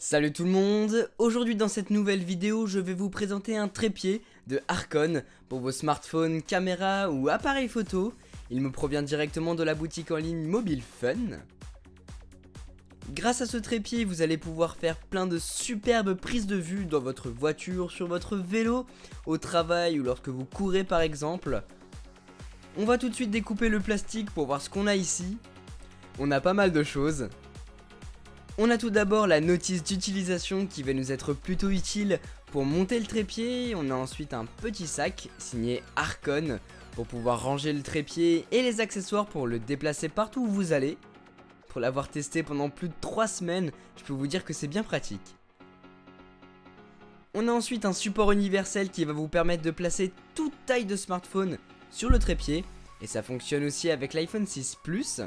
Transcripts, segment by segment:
Salut tout le monde, aujourd'hui dans cette nouvelle vidéo je vais vous présenter un trépied de Archon pour vos smartphones, caméras ou appareils photo. Il me provient directement de la boutique en ligne Mobile Fun. Grâce à ce trépied vous allez pouvoir faire plein de superbes prises de vue dans votre voiture, sur votre vélo, au travail ou lorsque vous courez par exemple. On va tout de suite découper le plastique pour voir ce qu'on a ici. On a pas mal de choses. On a tout d'abord la notice d'utilisation qui va nous être plutôt utile pour monter le trépied. On a ensuite un petit sac signé Archon pour pouvoir ranger le trépied et les accessoires pour le déplacer partout où vous allez. Pour l'avoir testé pendant plus de 3 semaines, je peux vous dire que c'est bien pratique. On a ensuite un support universel qui va vous permettre de placer toute taille de smartphone sur le trépied. Et ça fonctionne aussi avec l'iPhone 6 Plus.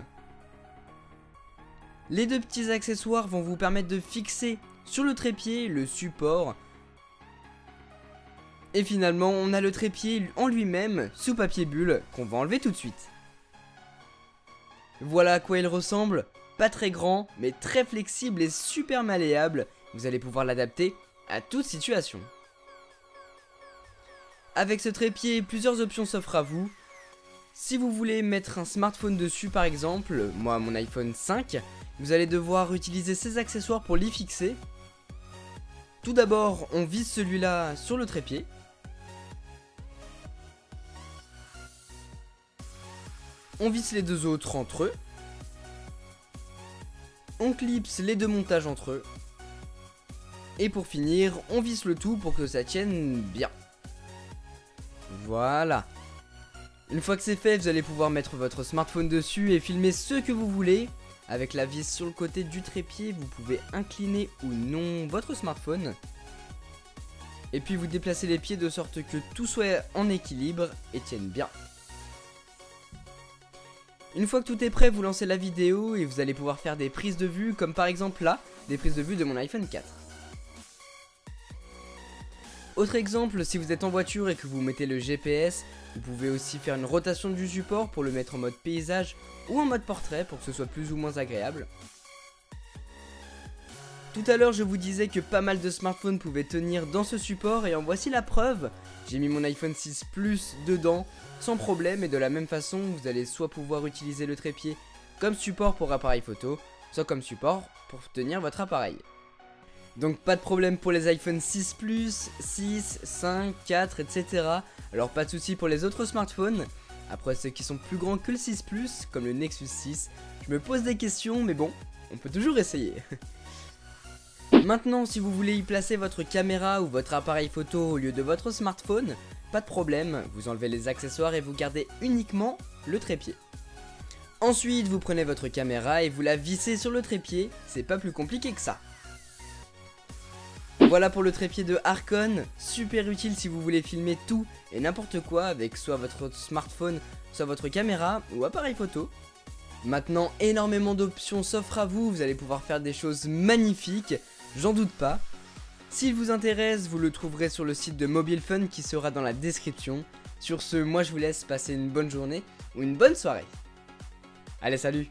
Les deux petits accessoires vont vous permettre de fixer sur le trépied le support. Et finalement, on a le trépied en lui-même sous papier bulle qu'on va enlever tout de suite. Voilà à quoi il ressemble. Pas très grand, mais très flexible et super malléable. Vous allez pouvoir l'adapter à toute situation. Avec ce trépied, plusieurs options s'offrent à vous. Si vous voulez mettre un smartphone dessus par exemple, moi mon iPhone 5, vous allez devoir utiliser ces accessoires pour l'y fixer. Tout d'abord, on visse celui-là sur le trépied. On visse les deux autres entre eux. On clipse les deux montages entre eux. Et pour finir, on visse le tout pour que ça tienne bien. Voilà. Une fois que c'est fait, vous allez pouvoir mettre votre smartphone dessus et filmer ce que vous voulez. Avec la vis sur le côté du trépied, vous pouvez incliner ou non votre smartphone. Et puis vous déplacez les pieds de sorte que tout soit en équilibre et tienne bien. Une fois que tout est prêt, vous lancez la vidéo et vous allez pouvoir faire des prises de vue, comme par exemple là, des prises de vue de mon iPhone 4. Autre exemple, si vous êtes en voiture et que vous mettez le GPS, vous pouvez aussi faire une rotation du support pour le mettre en mode paysage ou en mode portrait pour que ce soit plus ou moins agréable. Tout à l'heure je vous disais que pas mal de smartphones pouvaient tenir dans ce support et en voici la preuve. J'ai mis mon iPhone 6 Plus dedans sans problème et de la même façon vous allez soit pouvoir utiliser le trépied comme support pour appareil photo, soit comme support pour tenir votre appareil. Donc pas de problème pour les iPhone 6 Plus, 6, 5, 4, etc. Alors pas de souci pour les autres smartphones. Après ceux qui sont plus grands que le 6 Plus, comme le Nexus 6, je me pose des questions mais bon, on peut toujours essayer. Maintenant si vous voulez y placer votre caméra ou votre appareil photo au lieu de votre smartphone, pas de problème, vous enlevez les accessoires et vous gardez uniquement le trépied. Ensuite vous prenez votre caméra et vous la vissez sur le trépied, c'est pas plus compliqué que ça. Voilà pour le trépied de Archon, super utile si vous voulez filmer tout et n'importe quoi avec soit votre smartphone, soit votre caméra ou appareil photo. Maintenant, énormément d'options s'offrent à vous, vous allez pouvoir faire des choses magnifiques, j'en doute pas. S'il vous intéresse, vous le trouverez sur le site de Mobile Fun qui sera dans la description. Sur ce, moi je vous laisse passer une bonne journée ou une bonne soirée. Allez, salut!